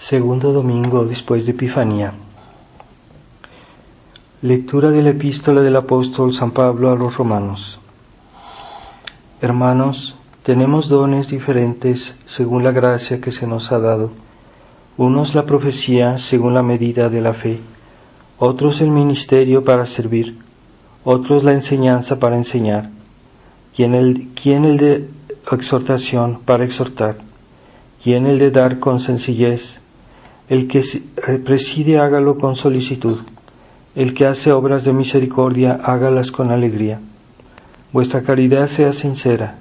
Segundo domingo después de Epifanía. Lectura de la epístola del apóstol San Pablo a los Romanos. Hermanos, tenemos dones diferentes según la gracia que se nos ha dado. Unos la profecía según la medida de la fe, otros el ministerio para servir, otros la enseñanza para enseñar, quien el de exhortación para exhortar, quien el de dar con sencillez, el que preside hágalo con solicitud, el que hace obras de misericordia hágalas con alegría. Vuestra caridad sea sincera,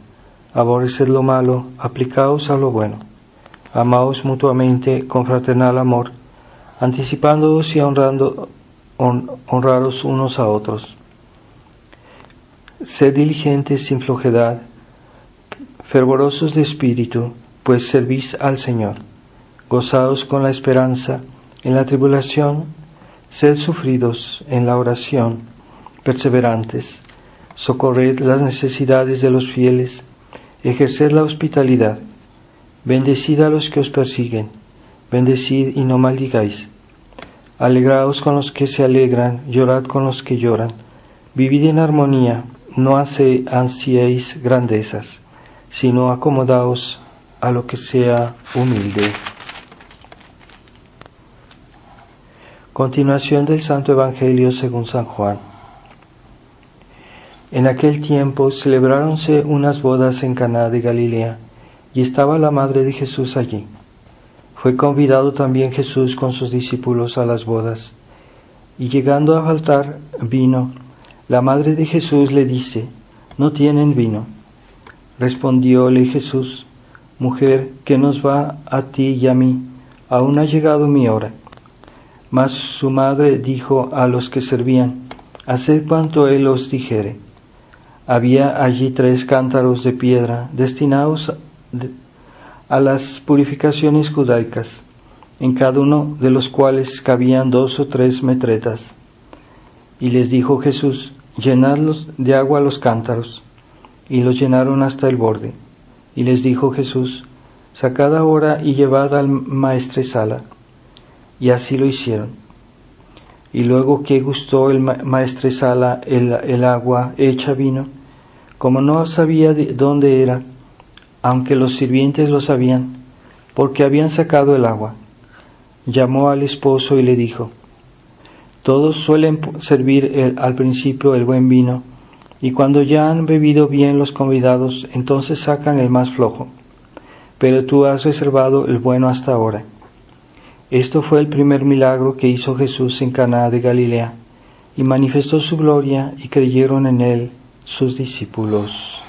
aborreced lo malo, aplicaos a lo bueno, amaos mutuamente con fraternal amor, anticipándoos y honraros unos a otros. Sed diligentes sin flojedad, fervorosos de espíritu, pues servís al Señor. Gozaos con la esperanza, en la tribulación, sed sufridos en la oración, perseverantes, socorred las necesidades de los fieles, ejerced la hospitalidad, bendecid a los que os persiguen, bendecid y no maldigáis. Alegraos con los que se alegran, llorad con los que lloran, vivid en armonía, no ansiéis grandezas, sino acomodaos a lo que sea humilde. Continuación del Santo Evangelio según San Juan. En aquel tiempo celebráronse unas bodas en Caná de Galilea, y estaba la madre de Jesús allí. Fue convidado también Jesús con sus discípulos a las bodas, y llegando a faltar vino, la madre de Jesús le dice: «¿No tienen vino?». Respondióle Jesús: «Mujer, ¿qué nos va a ti y a mí? Aún ha llegado mi hora». Mas su madre dijo a los que servían: «Haced cuanto él os dijere». Había allí 3 cántaros de piedra destinados a las purificaciones judaicas, en cada uno de los cuales cabían 2 o 3 metretas. Y les dijo Jesús: «Llenadlos de agua los cántaros». Y los llenaron hasta el borde. Y les dijo Jesús: «Sacad ahora y llevad al maestresala». Y así lo hicieron. Y luego que gustó el maestresala el agua hecha vino, como no sabía de dónde era, aunque los sirvientes lo sabían, porque habían sacado el agua, llamó al esposo y le dijo: «Todos suelen servir al principio el buen vino, y cuando ya han bebido bien los convidados, entonces sacan el más flojo, pero tú has reservado el bueno hasta ahora». Esto fue el primer milagro que hizo Jesús en Caná de Galilea, y manifestó su gloria, y creyeron en él sus discípulos.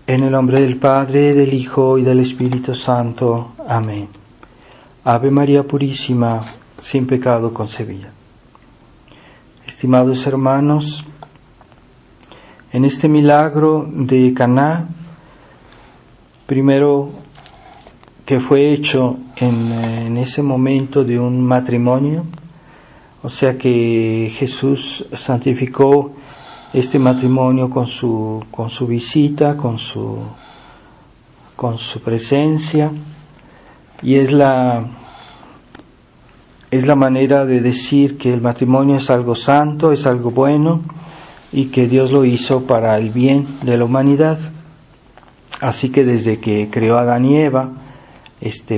En el nombre del Padre, del Hijo y del Espíritu Santo. Amén. Ave María Purísima, sin pecado concebida. Estimados hermanos, en este milagro de Caná, primero que fue hecho en ese momento de un matrimonio, o sea que Jesús santificó este matrimonio con su visita, con su presencia, y es la manera de decir que el matrimonio es algo santo, es algo bueno, y que Dios lo hizo para el bien de la humanidad. Así que desde que creó a Adán y Eva,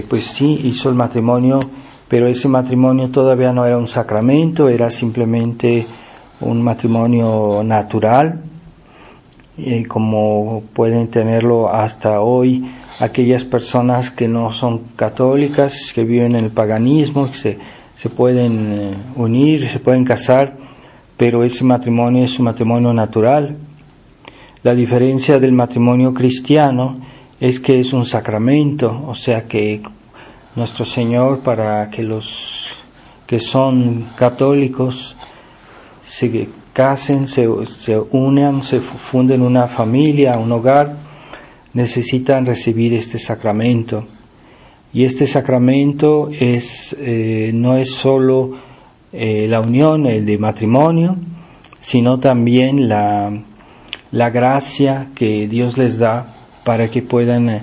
pues sí, hizo el matrimonio, pero ese matrimonio todavía no era un sacramento, era simplemente un matrimonio natural, como pueden tenerlo hasta hoy aquellas personas que no son católicas, que viven en el paganismo, que se pueden unir, se pueden casar, pero ese matrimonio es un matrimonio natural. La diferencia del matrimonio cristiano es que es un sacramento, o sea que nuestro Señor, para que los que son católicos se casen, se unan, se funden una familia, un hogar, necesitan recibir este sacramento. Y este sacramento no es solo la unión, el de matrimonio, sino también la gracia que Dios les da para que puedan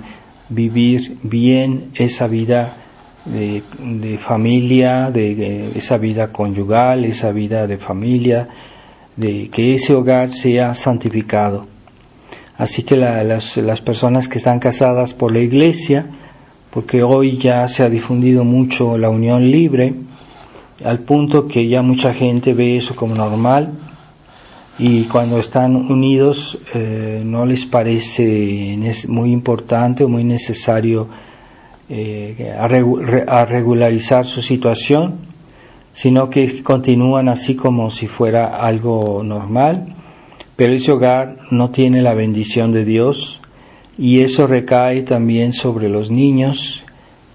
vivir bien esa vida de familia, de esa vida conyugal, esa vida de familia, de que ese hogar sea santificado. Así que las personas que están casadas por la iglesia, porque hoy ya se ha difundido mucho la unión libre, al punto que ya mucha gente ve eso como normal, y cuando están unidos no les parece muy importante o muy necesario a regularizar su situación, sino que continúan así como si fuera algo normal, pero ese hogar no tiene la bendición de Dios, y eso recae también sobre los niños,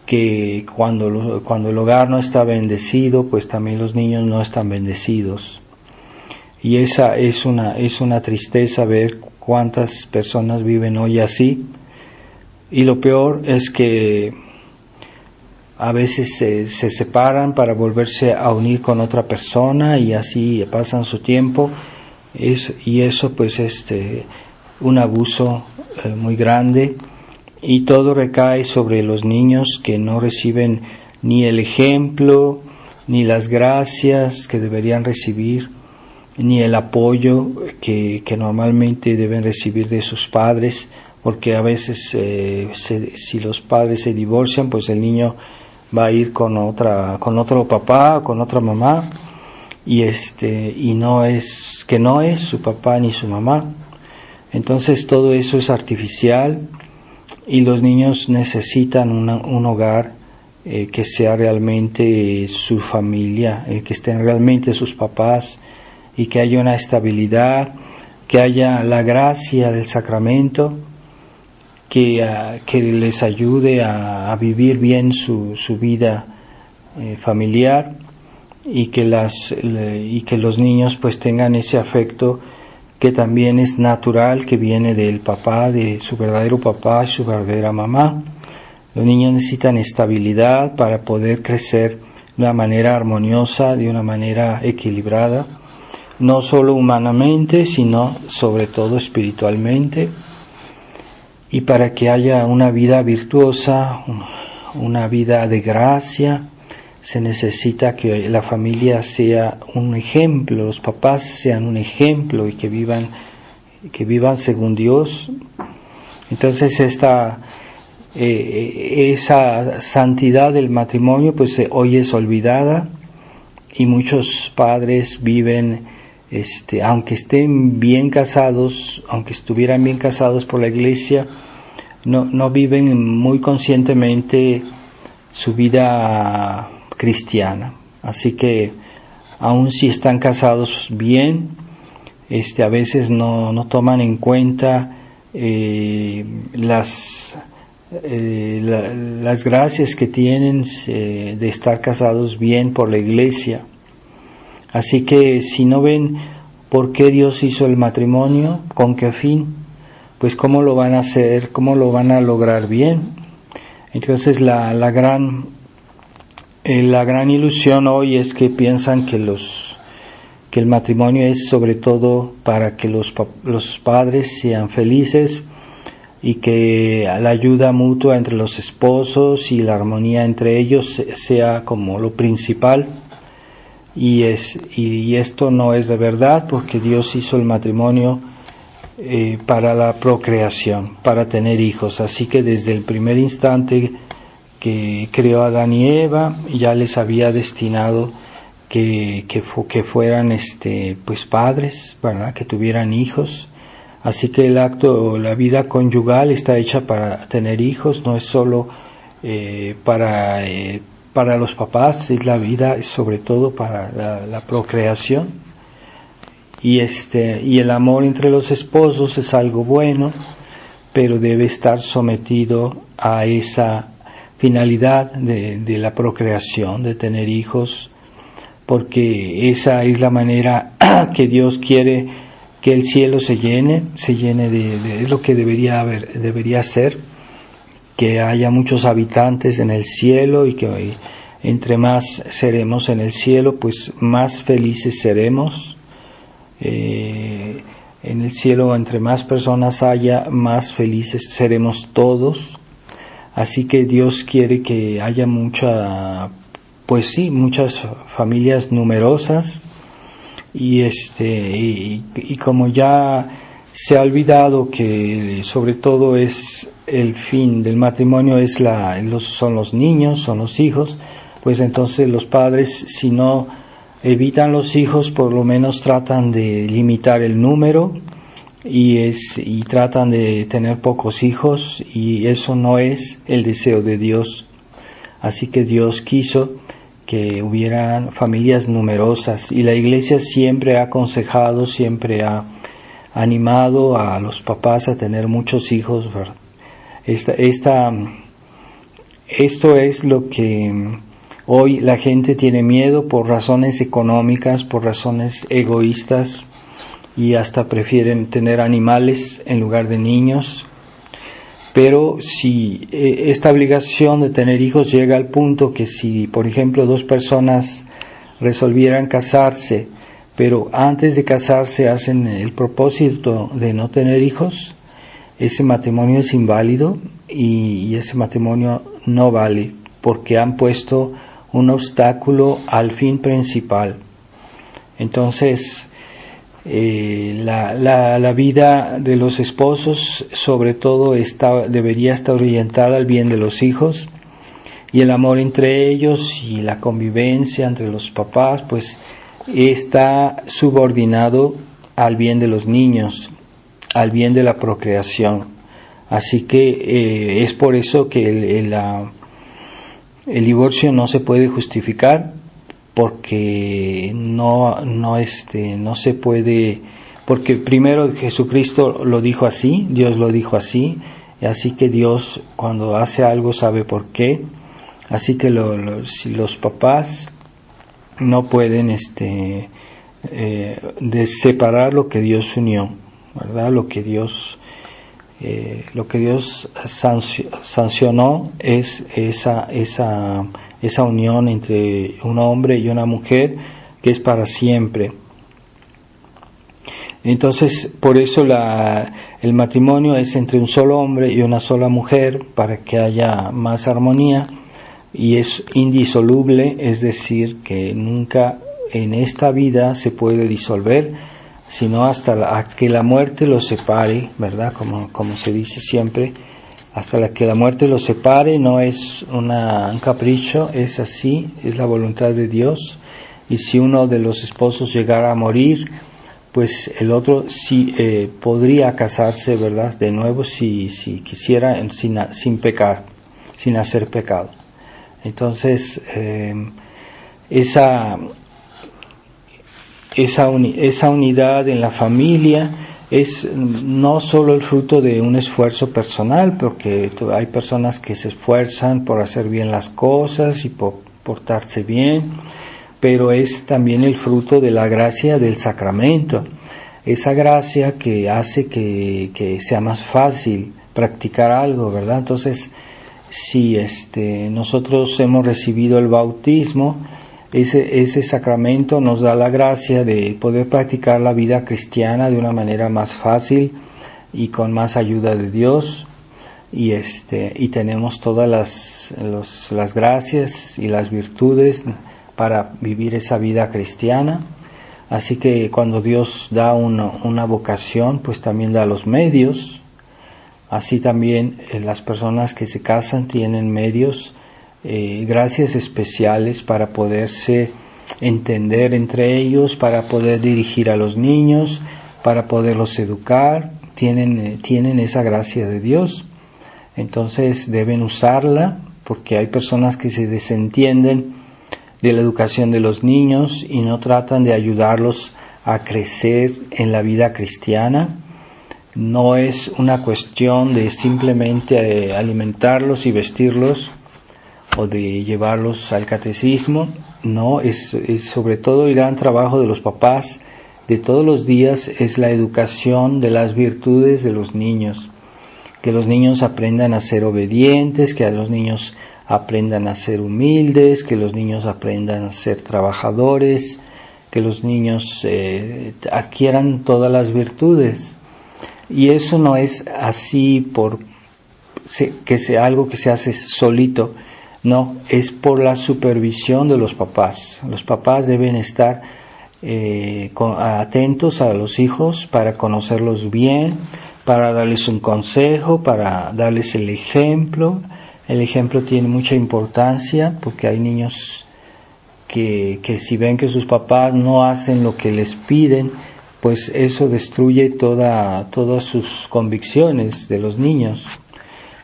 que cuando el hogar no está bendecido, pues también los niños no están bendecidos. Y esa es una tristeza ver cuántas personas viven hoy así. Y lo peor es que a veces se separan para volverse a unir con otra persona, y así pasan su tiempo. Y eso pues es un abuso muy grande, y todo recae sobre los niños, que no reciben ni el ejemplo, ni las gracias que deberían recibir, ni el apoyo que normalmente deben recibir de sus padres, porque a veces si los padres se divorcian, pues el niño va a ir con otro papá o con otra mamá, y no es su papá ni su mamá. Entonces todo eso es artificial, y los niños necesitan un hogar que sea realmente su familia, el que estén realmente sus papás, y que haya una estabilidad, que haya la gracia del sacramento, que les ayude a vivir bien su vida familiar, y que los niños pues tengan ese afecto que también es natural, que viene del papá, de su verdadero papá y su verdadera mamá. Los niños necesitan estabilidad para poder crecer de una manera armoniosa, de una manera equilibrada, no solo humanamente, sino sobre todo espiritualmente, y para que haya una vida virtuosa, una vida de gracia, se necesita que la familia sea un ejemplo, los papás sean un ejemplo, y que vivan según Dios. Entonces esa santidad del matrimonio pues hoy es olvidada, y muchos padres viven, aunque estén bien casados, aunque estuvieran bien casados por la iglesia, no viven muy conscientemente su vida cristiana. Así que aun si están casados bien, a veces no toman en cuenta las gracias que tienen de estar casados bien por la iglesia. Así que si no ven por qué Dios hizo el matrimonio, con qué fin, pues cómo lo van a hacer, cómo lo van a lograr bien. Entonces la gran ilusión hoy es que piensan que el matrimonio es sobre todo para que los padres sean felices, y que la ayuda mutua entre los esposos y la armonía entre ellos sea como lo principal. Y esto no es de verdad, porque Dios hizo el matrimonio para la procreación, para tener hijos. Así que desde el primer instante que creó a Adán y Eva, ya les había destinado que fueran pues padres, ¿verdad? Que tuvieran hijos. Así que la vida conyugal está hecha para tener hijos, no es solo para los papás, es la vida es sobre todo para la procreación. Y el amor entre los esposos es algo bueno, pero debe estar sometido a esa finalidad de la procreación, de tener hijos, porque esa es la manera que Dios quiere que el cielo se llene es lo que debería ser, que haya muchos habitantes en el cielo, y que entre más seremos en el cielo, pues más felices seremos. En el cielo, entre más personas haya, más felices seremos todos. Así que Dios quiere que haya muchas familias numerosas, y como ya se ha olvidado que sobre todo es el fin del matrimonio son los niños, son los hijos, pues entonces los padres, si no evitan los hijos, por lo menos tratan de limitar el número y tratan de tener pocos hijos, y eso no es el deseo de Dios. Así que Dios quiso que hubieran familias numerosas, y la Iglesia siempre ha aconsejado, siempre ha animado a los papás a tener muchos hijos, ¿verdad? Esto es lo que hoy la gente tiene miedo por razones económicas, por razones egoístas, y hasta prefieren tener animales en lugar de niños. Pero si esta obligación de tener hijos llega al punto que si, por ejemplo, dos personas resolvieran casarse, pero antes de casarse hacen el propósito de no tener hijos, ese matrimonio es inválido y ese matrimonio no vale, porque han puesto un obstáculo al fin principal. Entonces, la vida de los esposos sobre todo debería estar orientada al bien de los hijos, y el amor entre ellos y la convivencia entre los papás pues está subordinado al bien de los niños, al bien de la procreación. Así que es por eso que el divorcio no se puede justificar, porque no se puede, porque primero Jesucristo lo dijo así, Dios lo dijo así, así que Dios cuando hace algo sabe por qué. Así que si los papás no pueden separar lo que Dios unió, ¿verdad? Lo que Dios sancionó es esa unión entre un hombre y una mujer que es para siempre. Entonces, por eso el matrimonio es entre un solo hombre y una sola mujer, para que haya más armonía, y es indisoluble, es decir, que nunca en esta vida se puede disolver, sino hasta que la muerte los separe, ¿verdad? Como se dice siempre, hasta que la muerte los separe. No es un capricho, es así, es la voluntad de Dios. Y si uno de los esposos llegara a morir, pues el otro sí podría casarse, ¿verdad? De nuevo, si quisiera, sin pecar, sin hacer pecado. Entonces, esa unidad en la familia es no solo el fruto de un esfuerzo personal, porque hay personas que se esfuerzan por hacer bien las cosas y por portarse bien, pero es también el fruto de la gracia del sacramento, esa gracia que hace que sea más fácil practicar algo, ¿verdad? Entonces, si nosotros hemos recibido el bautismo, ese sacramento nos da la gracia de poder practicar la vida cristiana de una manera más fácil y con más ayuda de Dios, y tenemos todas las gracias y las virtudes para vivir esa vida cristiana. Así que cuando Dios da una vocación, pues también da los medios. Así también las personas que se casan tienen medios, gracias especiales para poderse entender entre ellos, para poder dirigir a los niños, para poderlos educar. Tienen esa gracia de Dios. Entonces deben usarla, porque hay personas que se desentienden de la educación de los niños y no tratan de ayudarlos a crecer en la vida cristiana. No es una cuestión de simplemente alimentarlos y vestirlos o de llevarlos al catecismo. No, es sobre todo el gran trabajo de los papás de todos los días, es la educación de las virtudes de los niños. Que los niños aprendan a ser obedientes, que los niños aprendan a ser humildes, que los niños aprendan a ser trabajadores, que los niños adquieran todas las virtudes. Y eso no es así que sea algo que se hace solito. No, es por la supervisión de los papás. Los papás deben estar atentos a los hijos para conocerlos bien, para darles un consejo, para darles el ejemplo. El ejemplo tiene mucha importancia porque hay niños que si ven que sus papás no hacen lo que les piden, pues eso destruye todas sus convicciones de los niños.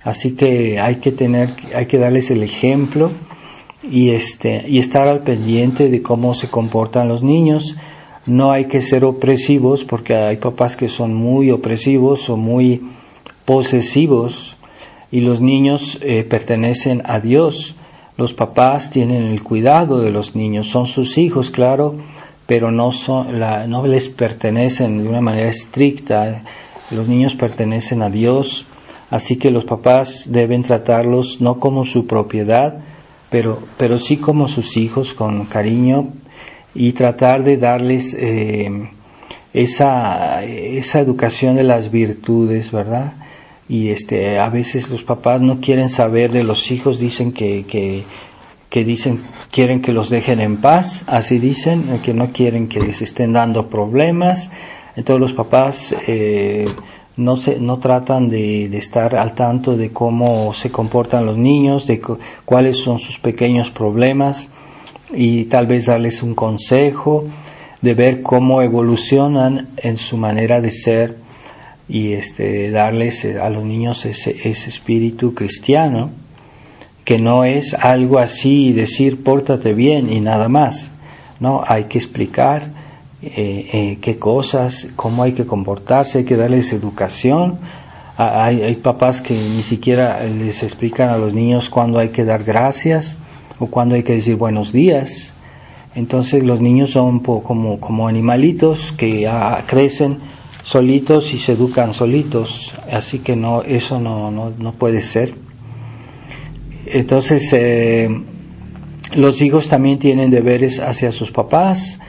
Así que hay que darles el ejemplo y estar al pendiente de cómo se comportan los niños. No hay que ser opresivos, porque hay papás que son muy opresivos o muy posesivos, y los niños pertenecen a Dios. Los papás tienen el cuidado de los niños, son sus hijos, claro, pero no les pertenecen de una manera estricta. Los niños pertenecen a Dios, así que los papás deben tratarlos no como su propiedad, pero sí como sus hijos, con cariño, y tratar de darles esa educación de las virtudes, ¿verdad? Y a veces los papás no quieren saber de los hijos, dicen que quieren que los dejen en paz, así dicen, que no quieren que les estén dando problemas. Entonces los papás no tratan de estar al tanto de cómo se comportan los niños, de cuáles son sus pequeños problemas, y tal vez darles un consejo, de ver cómo evolucionan en su manera de ser, y darles a los niños ese espíritu cristiano, que no es algo así decir pórtate bien y nada más. No, hay que explicar qué cosas, cómo hay que comportarse, hay que darles educación. Hay papás que ni siquiera les explican a los niños cuándo hay que dar gracias o cuándo hay que decir buenos días. Entonces los niños son como animalitos que crecen solitos y se educan solitos, así que eso no puede ser. Entonces los hijos también tienen deberes hacia sus papás,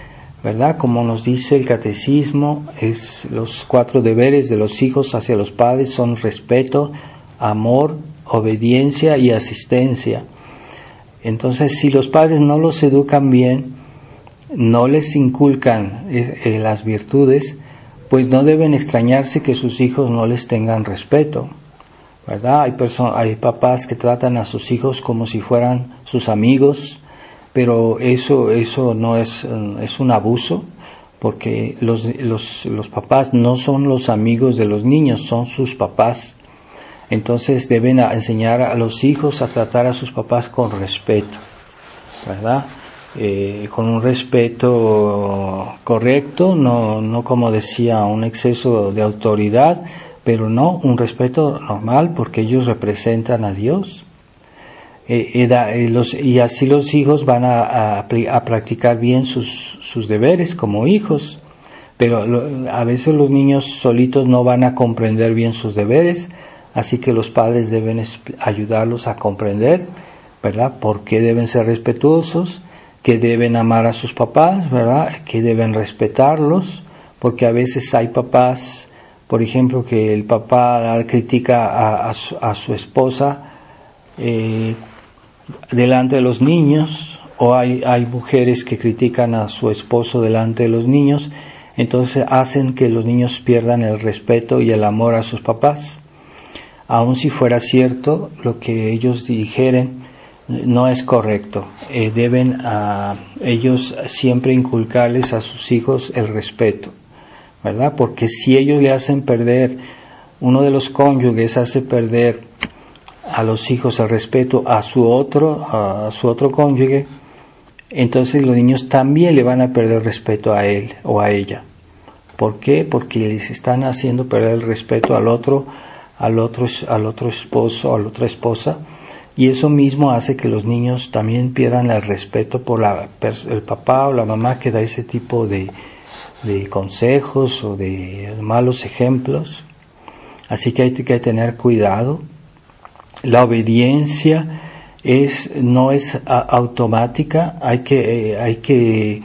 ¿verdad? Como nos dice el catecismo, los 4 deberes de los hijos hacia los padres son respeto, amor, obediencia y asistencia. Entonces, si los padres no los educan bien, no les inculcan las virtudes, pues no deben extrañarse que sus hijos no les tengan respeto, ¿verdad? Hay papás que tratan a sus hijos como si fueran sus amigos, pero eso no es un abuso, porque los papás no son los amigos de los niños, son sus papás. Entonces deben enseñar a los hijos a tratar a sus papás con respeto, ¿verdad? Con un respeto correcto, no como decía, un exceso de autoridad, pero no, un respeto normal, porque ellos representan a Dios. Y así los hijos van a practicar bien sus deberes como hijos, pero a veces los niños solitos no van a comprender bien sus deberes, así que los padres deben ayudarlos a comprender, ¿verdad?, por qué deben ser respetuosos, que deben amar a sus papás, ¿verdad?, que deben respetarlos, porque a veces hay papás, por ejemplo, que el papá critica a su esposa delante de los niños, o hay mujeres que critican a su esposo delante de los niños, entonces hacen que los niños pierdan el respeto y el amor a sus papás. Aun si fuera cierto lo que ellos dijeren, no es correcto. Deben ellos siempre inculcarles a sus hijos el respeto, ¿verdad? Porque si ellos le hacen perder, uno de los cónyuges hace perder a los hijos el respeto a su otro cónyuge, entonces los niños también le van a perder respeto a él o a ella. ¿Por qué? Porque les están haciendo perder el respeto al otro esposo o a la otra esposa, y eso mismo hace que los niños también pierdan el respeto por el papá o la mamá que da ese tipo de consejos o de malos ejemplos. Así que hay que tener cuidado. La obediencia no es automática, hay que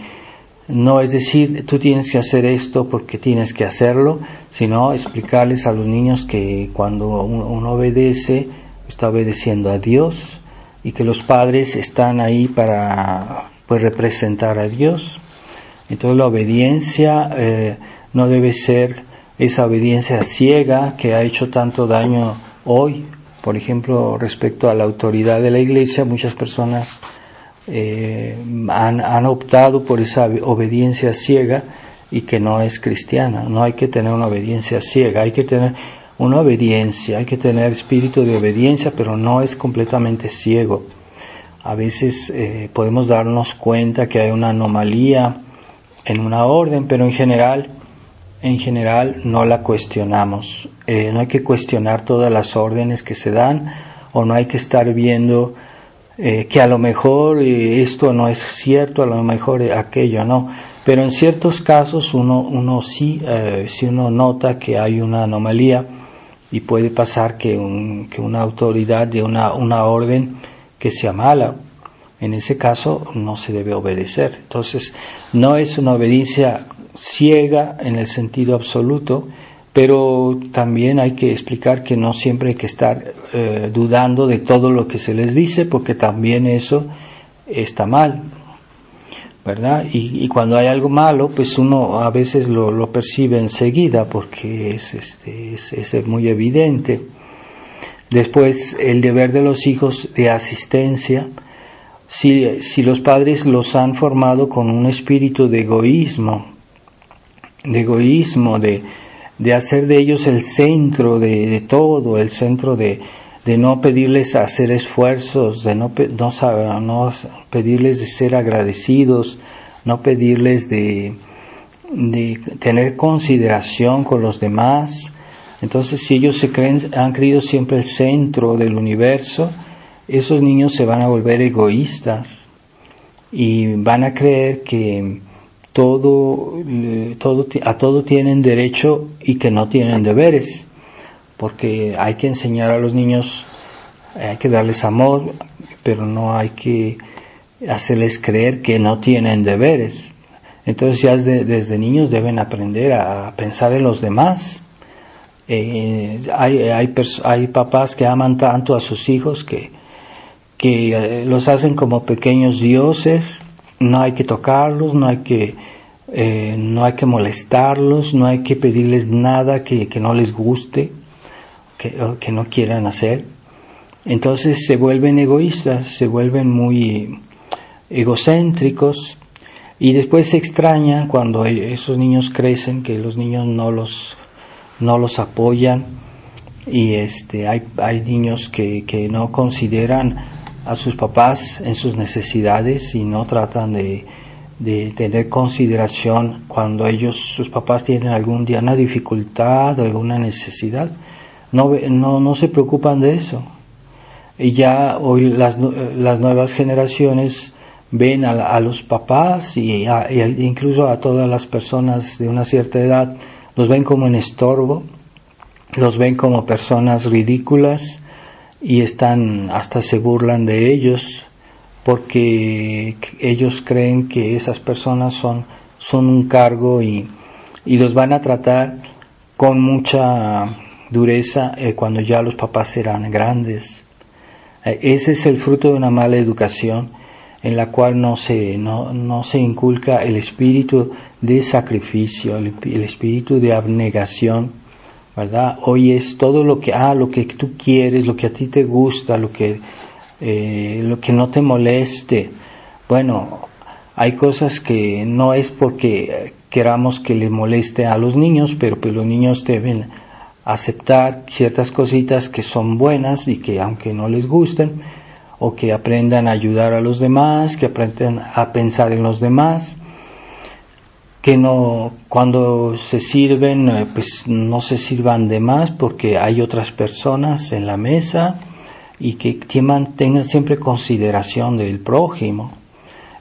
No es decir, tú tienes que hacer esto porque tienes que hacerlo, sino explicarles a los niños que cuando uno obedece, está obedeciendo a Dios, y que los padres están ahí para pues representar a Dios. Entonces la obediencia no debe ser esa obediencia ciega que ha hecho tanto daño hoy. Por ejemplo, respecto a la autoridad de la Iglesia, muchas personas han optado por esa obediencia ciega y que no es cristiana. No hay que tener una obediencia ciega, hay que tener una obediencia, hay que tener espíritu de obediencia, pero no es completamente ciego. A veces podemos darnos cuenta que hay una anomalía en una orden, pero en general no la cuestionamos. No hay que cuestionar todas las órdenes que se dan, o no hay que estar viendo que a lo mejor esto no es cierto, a lo mejor aquello no. Pero en ciertos casos uno sí, si uno nota que hay una anomalía, y puede pasar que una autoridad de una orden que sea mala, en ese caso no se debe obedecer. Entonces no es una obediencia ciega en el sentido absoluto, pero también hay que explicar que no siempre hay que estar dudando de todo lo que se les dice, porque también eso está mal, ¿verdad? Y cuando hay algo malo, pues uno a veces lo percibe enseguida, porque es muy evidente. Después, el deber de los hijos de asistencia. Si los padres los han formado con un espíritu de egoísmo, de hacer de ellos el centro de todo, el centro de no pedirles hacer esfuerzos, de no pedirles de ser agradecidos, no pedirles de tener consideración con los demás. Entonces, si ellos han creído siempre el centro del universo, esos niños se van a volver egoístas y van a creer que a todo tienen derecho y que no tienen deberes, porque hay que enseñar a los niños, hay que darles amor, pero no hay que hacerles creer que no tienen deberes. Entonces ya desde niños deben aprender a pensar en los demás. Hay papás que aman tanto a sus hijos que los hacen como pequeños dioses. No hay que tocarlos, no hay que molestarlos, no hay que pedirles nada que no les guste, que no quieran hacer. Entonces se vuelven egoístas, se vuelven muy egocéntricos, y después se extrañan cuando esos niños crecen, que los niños no los apoyan, y hay niños que no consideran a sus papás en sus necesidades y no tratan de tener consideración cuando sus papás tienen algún día una dificultad o alguna necesidad. No se preocupan de eso. Y ya hoy las nuevas generaciones ven a los papás y incluso a todas las personas de una cierta edad, los ven como un estorbo, los ven como personas ridículas, y hasta se burlan de ellos, porque ellos creen que esas personas son un cargo, y los van a tratar con mucha dureza cuando ya los papás serán grandes. Ese es el fruto de una mala educación, en la cual no se inculca el espíritu de sacrificio, el espíritu de abnegación, ¿verdad? Hoy es todo lo que tú quieres, lo que a ti te gusta, lo que no te moleste. Bueno, hay cosas que no es porque queramos que le moleste a los niños, pero pues los niños deben aceptar ciertas cositas que son buenas y que aunque no les gusten, o que aprendan a ayudar a los demás, que aprendan a pensar en los demás, que no, cuando se sirven, pues no se sirvan de más porque hay otras personas en la mesa, y que tengan siempre consideración del prójimo.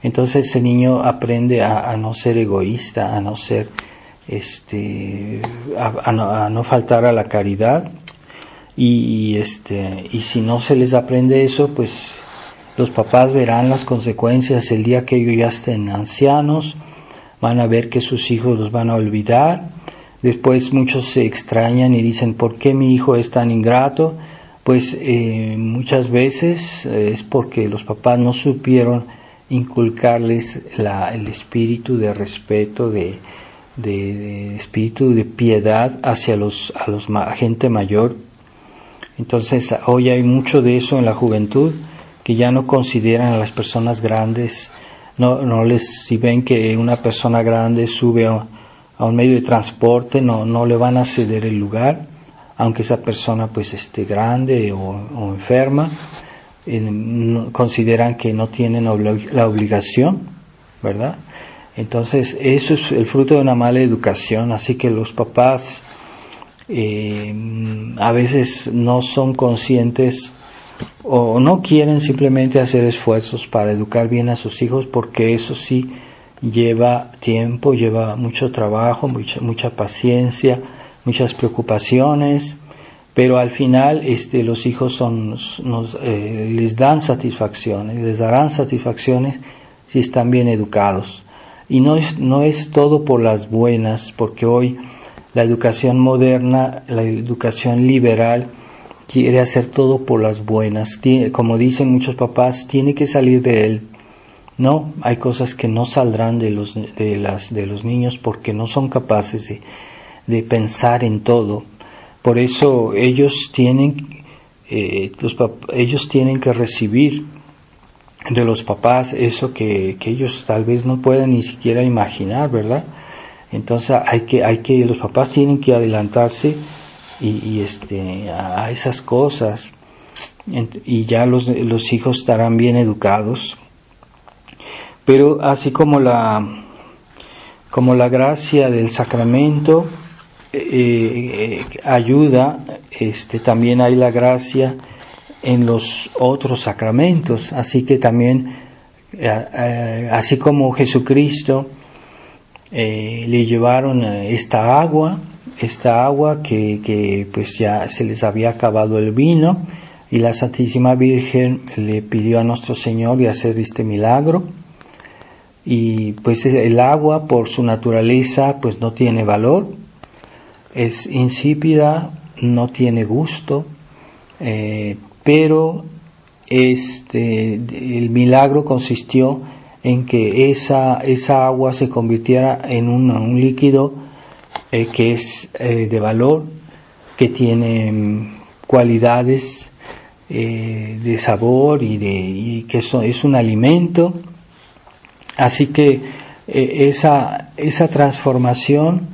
Entonces ese niño aprende a no ser egoísta, a no ser a no faltar a la caridad, y si no se les aprende eso, pues los papás verán las consecuencias el día que ellos ya estén ancianos, van a ver que sus hijos los van a olvidar. Después muchos se extrañan y dicen, ¿por qué mi hijo es tan ingrato? Pues muchas veces es porque los papás no supieron inculcarles el espíritu de respeto, de espíritu de piedad hacia gente mayor. Entonces hoy hay mucho de eso en la juventud, que ya no consideran a las personas grandes, si ven que una persona grande sube a un medio de transporte, no le van a ceder el lugar, aunque esa persona pues esté grande o enferma. Consideran que no tienen la obligación, ¿verdad? Entonces eso es el fruto de una mala educación, así que los papás a veces no son conscientes o no quieren simplemente hacer esfuerzos para educar bien a sus hijos, porque eso sí lleva tiempo, lleva mucho trabajo, mucha paciencia, muchas preocupaciones, pero al final los hijos les dan satisfacciones, les darán satisfacciones si están bien educados. Y no es todo por las buenas, porque hoy la educación moderna, la educación liberal, quiere hacer todo por las buenas. Como dicen muchos papás, tiene que salir de él. No, hay cosas que no saldrán de los niños porque no son capaces de pensar en todo. Por eso ellos tienen que recibir de los papás eso que ellos tal vez no puedan ni siquiera imaginar, ¿verdad? Entonces los papás tienen que adelantarse a esas cosas, y ya los hijos estarán bien educados. Pero así como la gracia del sacramento ayuda, también hay la gracia en los otros sacramentos. Así que también, así como Jesucristo le llevaron esta agua que pues ya se les había acabado el vino, y la Santísima Virgen le pidió a nuestro Señor de hacer este milagro. Y pues el agua, por su naturaleza, pues no tiene valor, es insípida, no tiene gusto, pero el milagro consistió en que esa agua se convirtiera en un líquido que es de valor, que tiene cualidades de sabor y que es un alimento. Así que esa transformación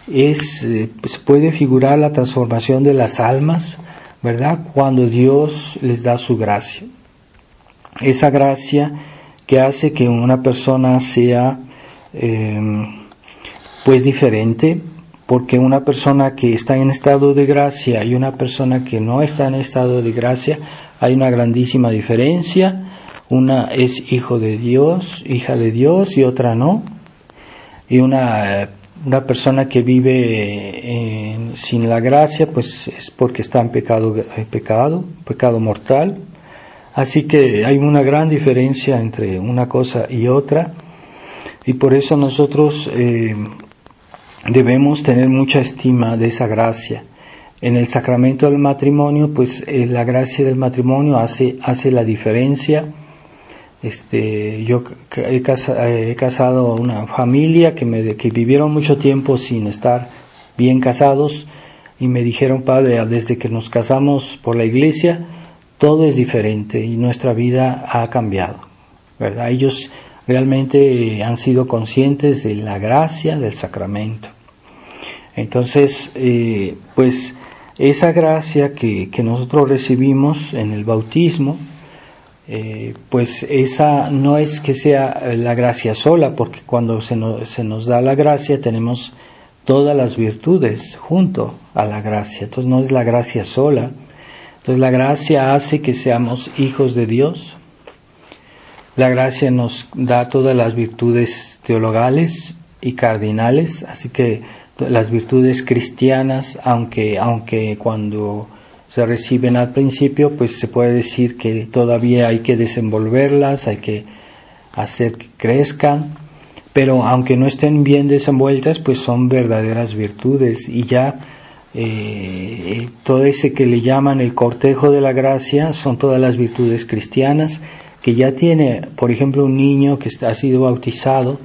pues puede figurar la transformación de las almas, ¿verdad? Cuando Dios les da su gracia. Esa gracia que hace que una persona sea pues diferente, porque una persona que está en estado de gracia y una persona que no está en estado de gracia, hay una grandísima diferencia. Una es hijo de Dios, hija de Dios, y otra no. Y una persona que vive sin la gracia, pues es porque está en pecado mortal. Así que hay una gran diferencia entre una cosa y otra, y por eso nosotros debemos tener mucha estima de esa gracia. En el sacramento del matrimonio, pues la gracia del matrimonio hace la diferencia. Yo he casado a una familia que vivieron mucho tiempo sin estar bien casados, y me dijeron: padre, desde que nos casamos por la iglesia, todo es diferente y nuestra vida ha cambiado, ¿verdad? Ellos realmente han sido conscientes de la gracia del sacramento. Entonces, pues esa gracia que nosotros recibimos en el bautismo, pues esa no es que sea la gracia sola, porque cuando se nos da la gracia tenemos todas las virtudes junto a la gracia. Entonces no es la gracia sola. Entonces la gracia hace que seamos hijos de Dios. La gracia nos da todas las virtudes teologales y cardinales, así que las virtudes cristianas, aunque cuando se reciben al principio, pues se puede decir que todavía hay que desenvolverlas, hay que hacer que crezcan, pero aunque no estén bien desenvueltas, pues son verdaderas virtudes, y ya todo ese que le llaman el cortejo de la gracia son todas las virtudes cristianas, que ya tiene, por ejemplo, un niño que ha sido bautizado,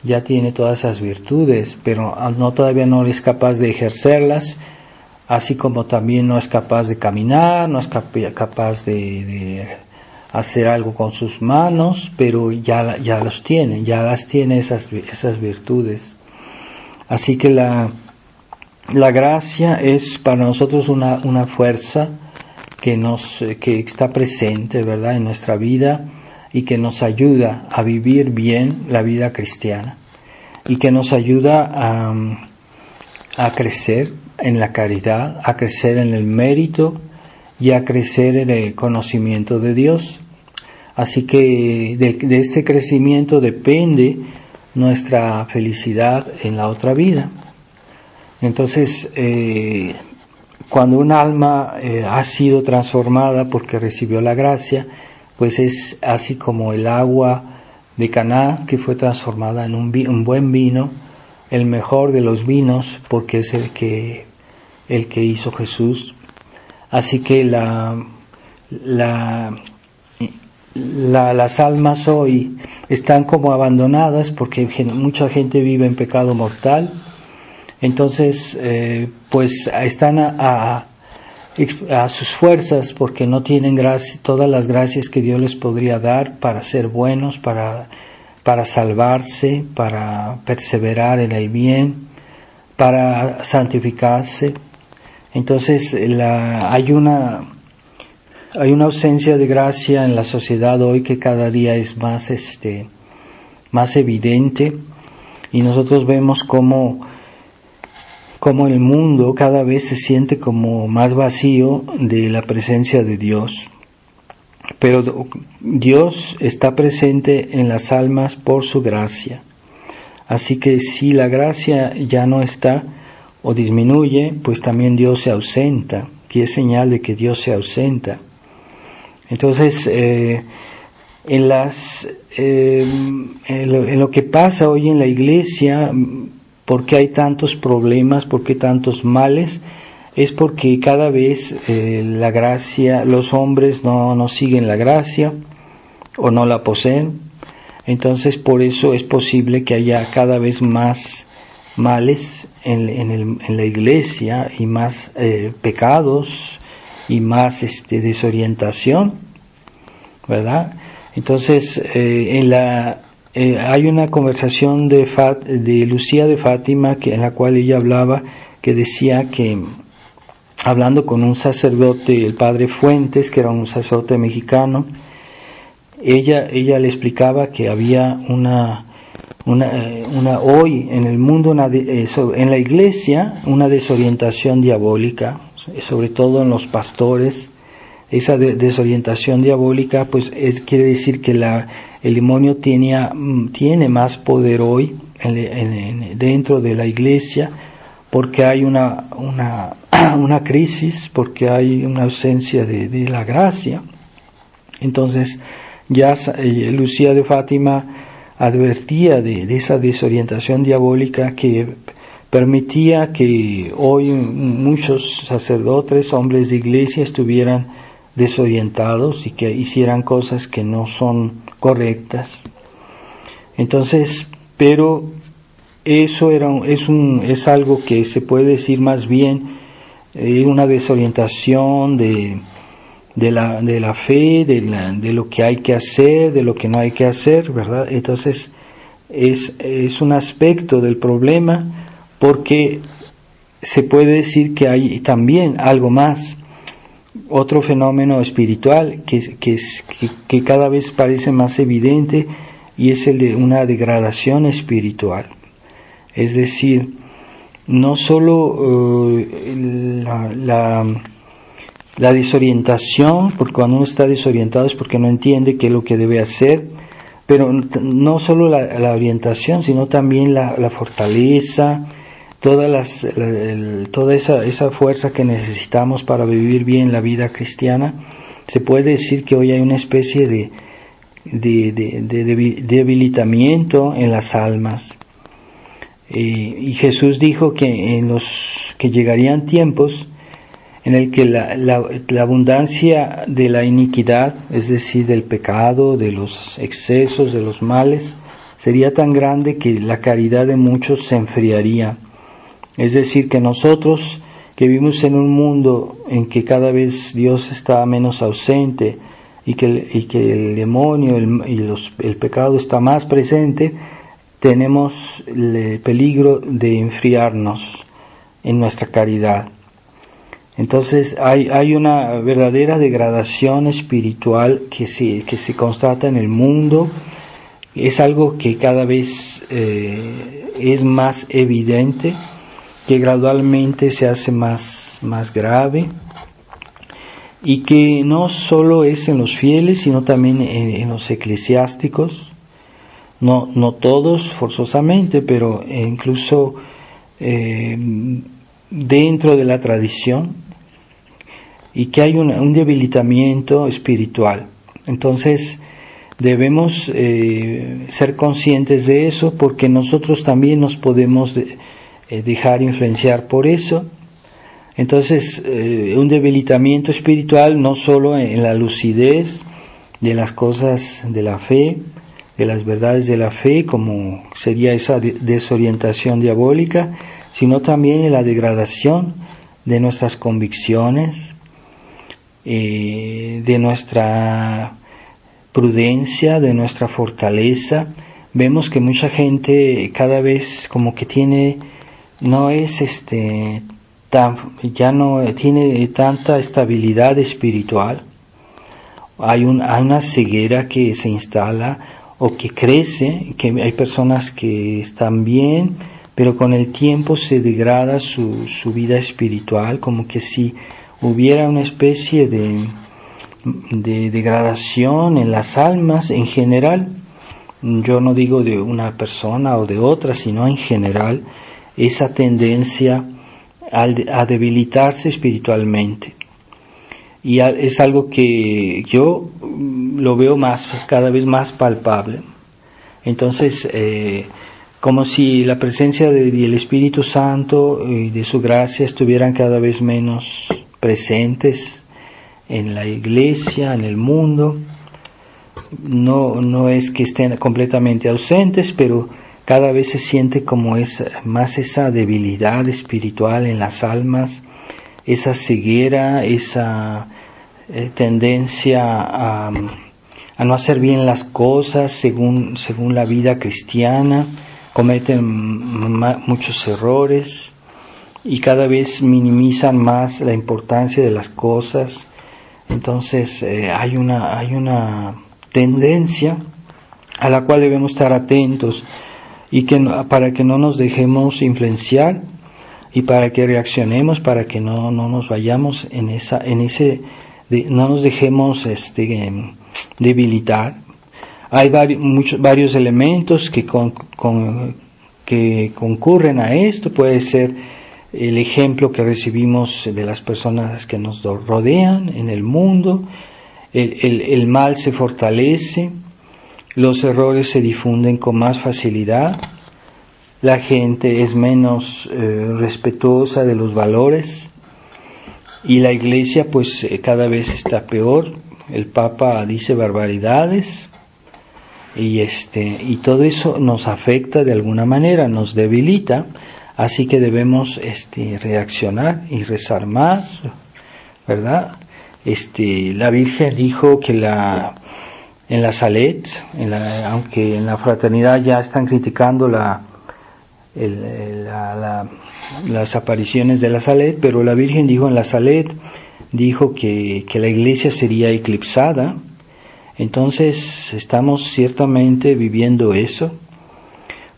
ya tiene todas esas virtudes, pero todavía no es capaz de ejercerlas, así como también no es capaz de caminar, no es capaz de hacer algo con sus manos, pero ya las tiene esas virtudes. Así que la gracia es para nosotros una fuerza que está presente, ¿verdad?, en nuestra vida, y que nos ayuda a vivir bien la vida cristiana, y que nos ayuda a crecer en la caridad, a crecer en el mérito y a crecer en el conocimiento de Dios. Así que de este crecimiento depende nuestra felicidad en la otra vida. Entonces, cuando un alma ha sido transformada porque recibió la gracia, pues es así como el agua de Caná, que fue transformada en un buen vino, el mejor de los vinos, porque es el que hizo Jesús. Así que las almas hoy están como abandonadas porque mucha gente vive en pecado mortal. Entonces, pues están a sus fuerzas, porque no tienen todas las gracias que Dios les podría dar para ser buenos, para salvarse, para perseverar en el bien, para santificarse. Entonces hay una ausencia de gracia en la sociedad hoy que cada día es más evidente, y nosotros vemos cómo el mundo cada vez se siente como más vacío de la presencia de Dios. Pero Dios está presente en las almas por su gracia. Así que si la gracia ya no está o disminuye, pues también Dios se ausenta, que es señal de que Dios se ausenta. Entonces, en lo que pasa hoy en la iglesia, ¿por qué hay tantos problemas? ¿Por qué tantos males? Es porque cada vez la gracia, los hombres no siguen la gracia o no la poseen. Entonces, por eso es posible que haya cada vez más males en la iglesia, y más pecados, y más desorientación, ¿verdad? Entonces, hay una conversación de Lucía de Fátima en la cual ella hablaba, que decía que, hablando con un sacerdote, el padre Fuentes, que era un sacerdote mexicano, ella le explicaba que había hoy en el mundo, en la iglesia, una desorientación diabólica, sobre todo en los pastores. Esa desorientación diabólica, pues quiere decir que el demonio tiene más poder hoy dentro de la iglesia, porque hay una crisis, porque hay una ausencia de la gracia. Entonces, ya Lucía de Fátima advertía de esa desorientación diabólica que permitía que hoy muchos sacerdotes, hombres de iglesia, estuvieran desorientados y que hicieran cosas que no son correctas. Entonces, pero eso es algo que se puede decir más bien una desorientación de la fe, de lo que hay que hacer, de lo que no hay que hacer, ¿verdad? Entonces es un aspecto del problema, porque se puede decir que hay también algo más, otro fenómeno espiritual que cada vez parece más evidente, y es el de una degradación espiritual. Es decir, no solo la desorientación, porque cuando uno está desorientado es porque no entiende qué es lo que debe hacer, pero no solo la orientación, sino también la fortaleza, toda esa fuerza que necesitamos para vivir bien la vida cristiana. Se puede decir que hoy hay una especie debilitamiento en las almas. Y Jesús dijo que que llegarían tiempos en el que la abundancia de la iniquidad, es decir, del pecado, de los excesos, de los males, sería tan grande que la caridad de muchos se enfriaría. Es decir, que nosotros que vivimos en un mundo en que cada vez Dios está menos ausente y que el demonio el pecado está más presente, tenemos el peligro de enfriarnos en nuestra caridad. Entonces hay una verdadera degradación espiritual que se constata en el mundo. Es algo que cada vez es más evidente, que gradualmente se hace más grave, y que no solo es en los fieles, sino también en los eclesiásticos. No todos forzosamente, pero incluso dentro de la tradición, y que hay un debilitamiento espiritual. Entonces debemos ser conscientes de eso, porque nosotros también nos podemos dejar influenciar por eso. Entonces un debilitamiento espiritual no solo en la lucidez de las cosas de la fe, de las verdades de la fe, como sería esa desorientación diabólica, sino también en la degradación de nuestras convicciones, de nuestra prudencia, de nuestra fortaleza. Vemos que mucha gente cada vez como que ya no tiene tanta estabilidad espiritual. Hay una ceguera que se instala o que crece, que hay personas que están bien, pero con el tiempo se degrada su vida espiritual, como que si hubiera una especie de degradación en las almas en general. Yo no digo de una persona o de otra, sino en general, esa tendencia a debilitarse espiritualmente. Y es algo que yo lo veo cada vez más palpable. Entonces, como si la presencia del Espíritu Santo y de su gracia estuvieran cada vez menos presentes en la iglesia, en el mundo. No es que estén completamente ausentes, pero cada vez se siente como más esa debilidad espiritual en las almas, esa ceguera, esa tendencia a no hacer bien las cosas según la vida cristiana. Cometen muchos errores y cada vez minimizan más la importancia de las cosas. Entonces hay una tendencia a la cual debemos estar atentos, y para que no nos dejemos influenciar y para que reaccionemos, para que no nos vayamos no nos dejemos debilitar. Hay varios elementos que concurren a esto. Puede ser el ejemplo que recibimos de las personas que nos rodean en el mundo. El mal se fortalece, los errores se difunden con más facilidad, la gente es menos respetuosa de los valores, y la iglesia pues cada vez está peor. El Papa dice barbaridades, y todo eso nos afecta de alguna manera, nos debilita. Así que debemos reaccionar y rezar más, ¿verdad? La Virgen dijo que en la Salet, aunque en la fraternidad ya están criticando las apariciones de la Salet, pero la Virgen dijo en la Salet, dijo que la iglesia sería eclipsada. Entonces estamos ciertamente viviendo eso.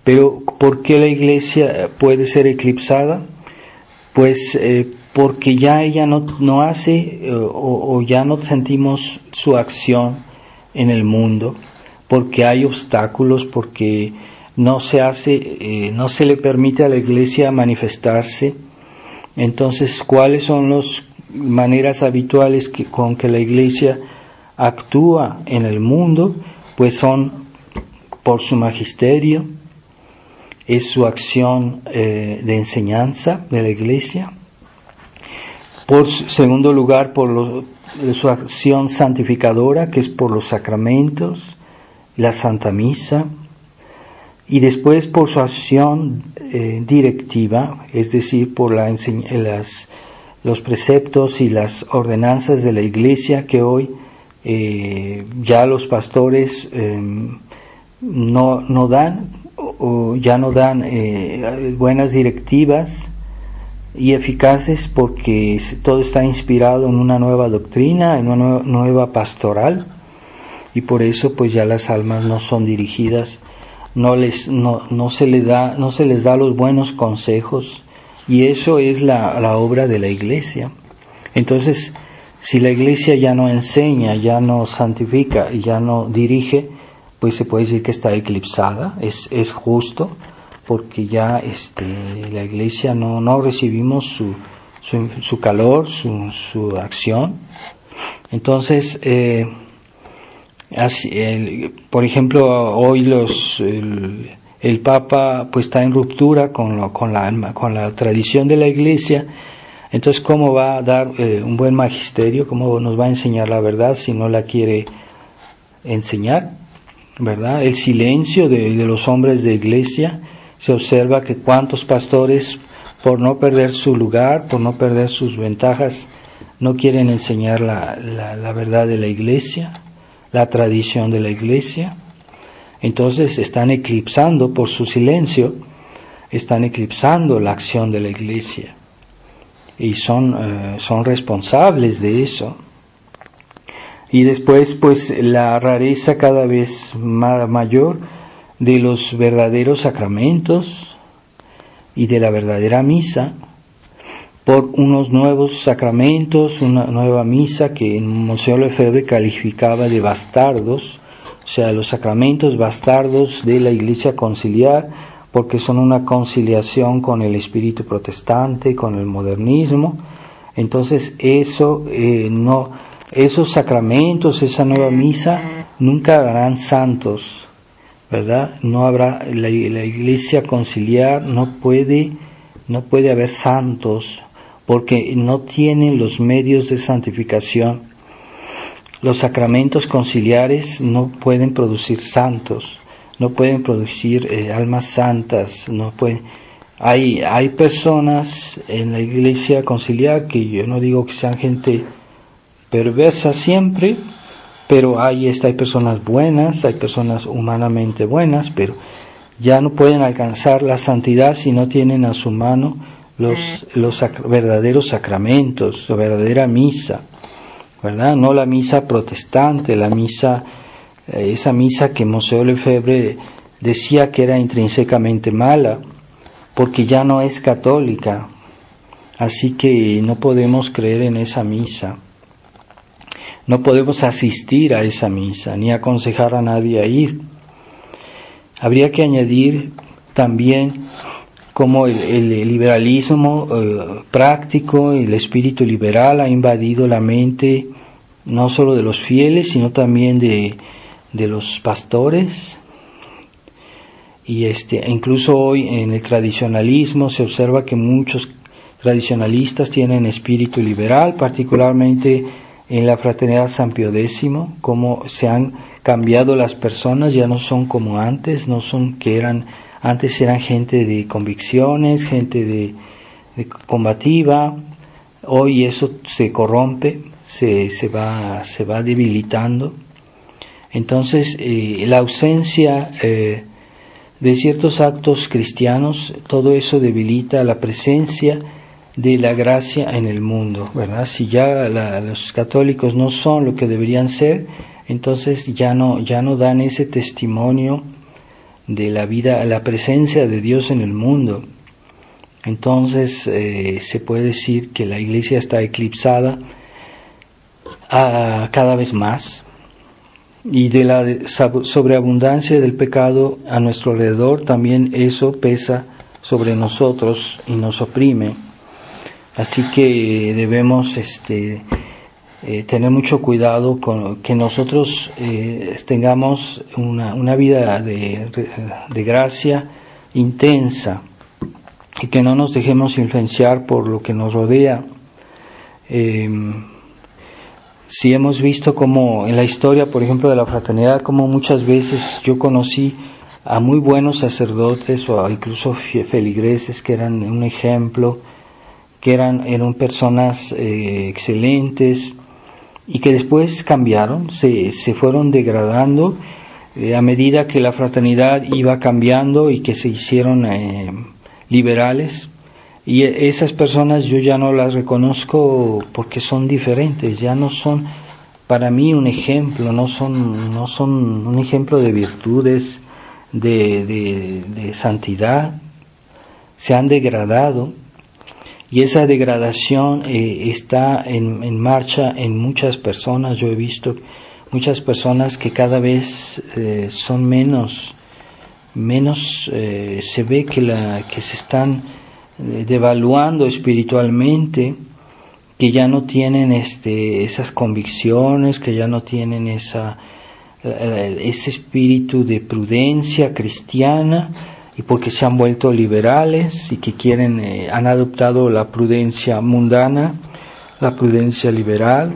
Pero ¿por qué la iglesia puede ser eclipsada? Pues porque ya ella no hace o ya no sentimos su acción en el mundo, porque hay obstáculos, porque no se le permite a la iglesia manifestarse. Entonces, ¿cuáles son las maneras habituales con que la iglesia actúa en el mundo? pues son por su magisterio, es su acción de enseñanza de la Iglesia. Por segundo lugar, por su acción santificadora, que es por los sacramentos, la Santa Misa. Y después por su acción directiva, es decir, por los preceptos y las ordenanzas de la Iglesia que hoy ya los pastores no dan buenas directivas y eficaces, porque todo está inspirado en una nueva doctrina, en una nueva pastoral, y por eso pues ya las almas no son dirigidas, no se les da los buenos consejos, y eso es la obra de la Iglesia. Entonces, si la Iglesia ya no enseña, ya no santifica y ya no dirige, pues se puede decir que está eclipsada. Es justo, porque ya la Iglesia no recibimos su calor, su acción. Entonces, por ejemplo, hoy el Papa pues está en ruptura con la tradición de la Iglesia. Entonces, ¿cómo va a dar un buen magisterio? ¿Cómo nos va a enseñar la verdad si no la quiere enseñar? ¿Verdad? El silencio de los hombres de Iglesia. Se observa que cuántos pastores, por no perder su lugar, por no perder sus ventajas, no quieren enseñar la verdad de la Iglesia, la tradición de la Iglesia. Entonces están eclipsando, por su silencio, están eclipsando la acción de la Iglesia, y son responsables de eso. Y después pues la rareza cada vez mayor de los verdaderos sacramentos y de la verdadera misa, por unos nuevos sacramentos, una nueva misa que Monseñor Lefebvre calificaba de bastardos, o sea, los sacramentos bastardos de la Iglesia conciliar, porque son una conciliación con el espíritu protestante, con el modernismo. Entonces esos sacramentos, esa nueva misa, nunca harán santos, ¿verdad? No habrá, la Iglesia conciliar no puede haber santos, porque no tienen los medios de santificación. Los sacramentos conciliares no pueden producir santos, no pueden producir almas santas, no pueden. Hay personas en la Iglesia conciliar que yo no digo que sean gente perversa siempre, pero hay personas buenas, hay personas humanamente buenas, pero ya no pueden alcanzar la santidad si no tienen a su mano los verdaderos sacramentos, la verdadera misa, ¿verdad? No la misa protestante, la misa, esa misa que Monseñor Lefebvre decía que era intrínsecamente mala, porque ya no es católica, así que no podemos creer en esa misa. No podemos asistir a esa misa, ni aconsejar a nadie a ir. Habría que añadir también cómo el liberalismo práctico, el espíritu liberal ha invadido la mente no solo de los fieles, sino también de los pastores. Y incluso hoy en el tradicionalismo se observa que muchos tradicionalistas tienen espíritu liberal, particularmente en la Fraternidad San Pío X, cómo se han cambiado las personas, ya no son como antes, no son que eran, antes eran gente de convicciones, gente de combativa. Hoy eso se corrompe, se va debilitando. Entonces la ausencia de ciertos actos cristianos, todo eso debilita la presencia de la gracia en el mundo, ¿verdad? Si ya los católicos no son lo que deberían ser, entonces ya no dan ese testimonio de la vida, la presencia de Dios en el mundo. Entonces se puede decir que la Iglesia está eclipsada cada vez más, y de la sobreabundancia del pecado a nuestro alrededor también eso pesa sobre nosotros y nos oprime. Así que debemos tener mucho cuidado con que nosotros tengamos una vida de gracia intensa y que no nos dejemos influenciar por lo que nos rodea. Si hemos visto como en la historia, por ejemplo, de la fraternidad, como muchas veces yo conocí a muy buenos sacerdotes o incluso feligreses que eran un ejemplo, que eran personas excelentes y que después cambiaron, se fueron degradando a medida que la fraternidad iba cambiando y que se hicieron liberales. Y esas personas yo ya no las reconozco porque son diferentes, ya no son para mí un ejemplo, no son un ejemplo de virtudes, de santidad. Se han degradado y esa degradación está en marcha en muchas personas. Yo he visto muchas personas que cada vez son menos se ve que se están devaluando espiritualmente, que ya no tienen esas convicciones, que ya no tienen ese espíritu de prudencia cristiana, y porque se han vuelto liberales y que han adoptado la prudencia mundana, la prudencia liberal.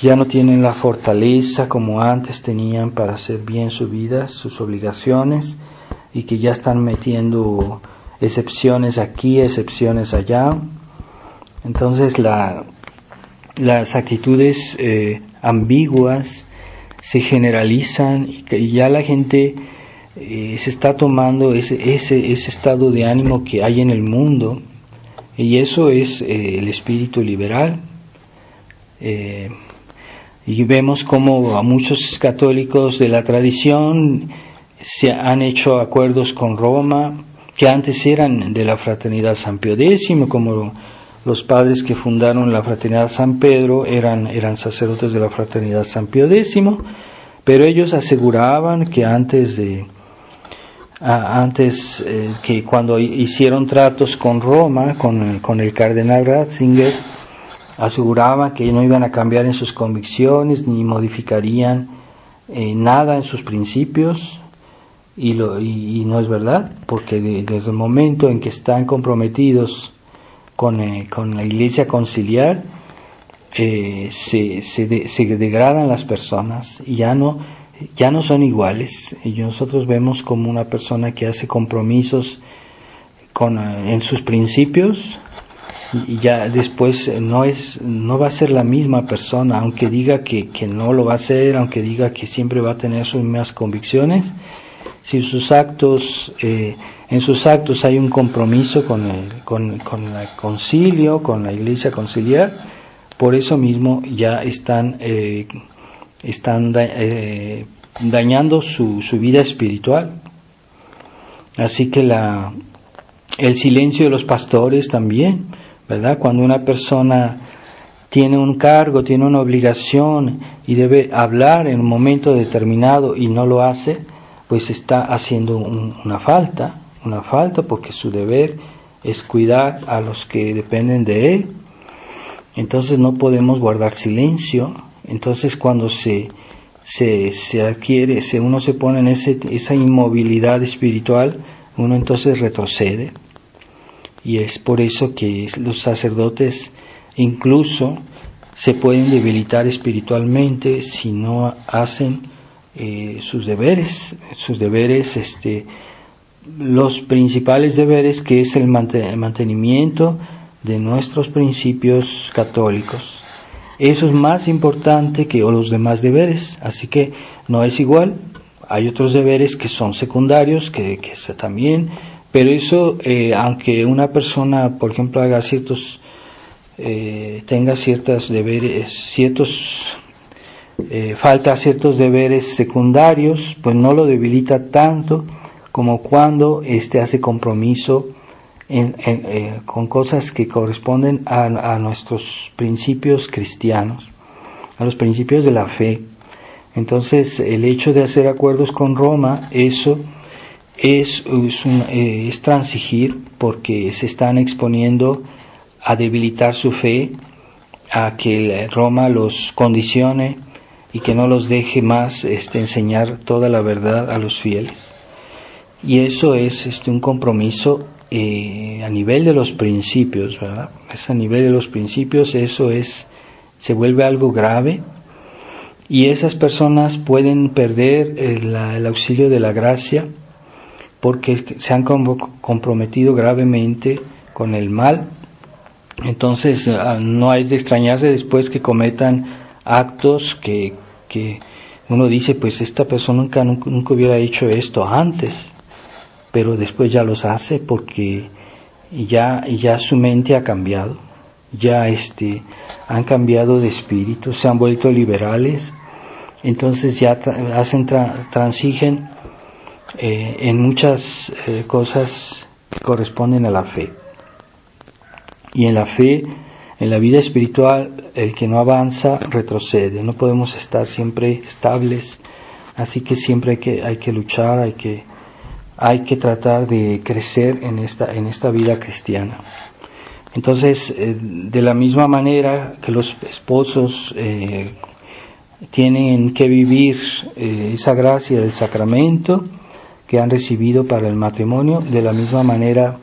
Ya no tienen la fortaleza como antes tenían para hacer bien su vida, sus obligaciones, y que ya están metiendo excepciones aquí, excepciones allá. Entonces las actitudes ambiguas se generalizan y ya la gente se está tomando ese estado de ánimo que hay en el mundo, y eso es el espíritu liberal. Y vemos como a muchos católicos de la tradición se han hecho acuerdos con Roma, que antes eran de la Fraternidad San Pío X, como los padres que fundaron la Fraternidad San Pedro eran sacerdotes de la Fraternidad San Pío X, pero ellos aseguraban que que cuando hicieron tratos con Roma, con el cardenal Ratzinger, aseguraban que no iban a cambiar en sus convicciones ni modificarían nada en sus principios, y no es verdad, porque desde el momento en que están comprometidos con la Iglesia conciliar, se degradan las personas y ya no son iguales. Y nosotros vemos como una persona que hace compromisos en sus principios, y ya después no va a ser la misma persona, aunque diga que no lo va a hacer, aunque diga que siempre va a tener sus mismas convicciones. Si en sus actos hay un compromiso con el concilio, con la Iglesia conciliar, por eso mismo ya están dañando su vida espiritual. Así que el silencio de los pastores también, ¿verdad? Cuando una persona tiene un cargo, tiene una obligación y debe hablar en un momento determinado y no lo hace, pues está haciendo una falta porque su deber es cuidar a los que dependen de él. Entonces no podemos guardar silencio. Entonces cuando se adquiere, uno se pone en esa inmovilidad espiritual, uno entonces retrocede. Y es por eso que los sacerdotes incluso se pueden debilitar espiritualmente si no hacen sus deberes, los principales deberes, que es el mantenimiento de nuestros principios católicos. Eso es más importante que los demás deberes, así que no es igual. Hay otros deberes que son secundarios, que también, pero eso, aunque una persona, por ejemplo, haga tenga ciertos deberes, falta ciertos deberes secundarios, pues no lo debilita tanto como cuando hace compromiso con cosas que corresponden a nuestros principios cristianos, a los principios de la fe. Entonces, el hecho de hacer acuerdos con Roma, eso es transigir, porque se están exponiendo a debilitar su fe a que Roma los condicione y que no los deje más enseñar toda la verdad a los fieles. Y eso es un compromiso a nivel de los principios, ¿verdad? Es a nivel de los principios, se vuelve algo grave, y esas personas pueden perder el auxilio de la gracia porque se han comprometido gravemente con el mal. Entonces no es de extrañarse después que cometan actos que uno dice, pues esta persona nunca hubiera hecho esto antes, pero después ya los hace porque ya su mente ha cambiado, ya han cambiado de espíritu, se han vuelto liberales, entonces ya transigen en muchas cosas que corresponden a la fe. Y en la fe, en la vida espiritual, el que no avanza retrocede. No podemos estar siempre estables, así que siempre hay que luchar, hay que tratar de crecer en esta vida cristiana. Entonces, de la misma manera que los esposos tienen que vivir esa gracia del sacramento que han recibido para el matrimonio, de la misma manera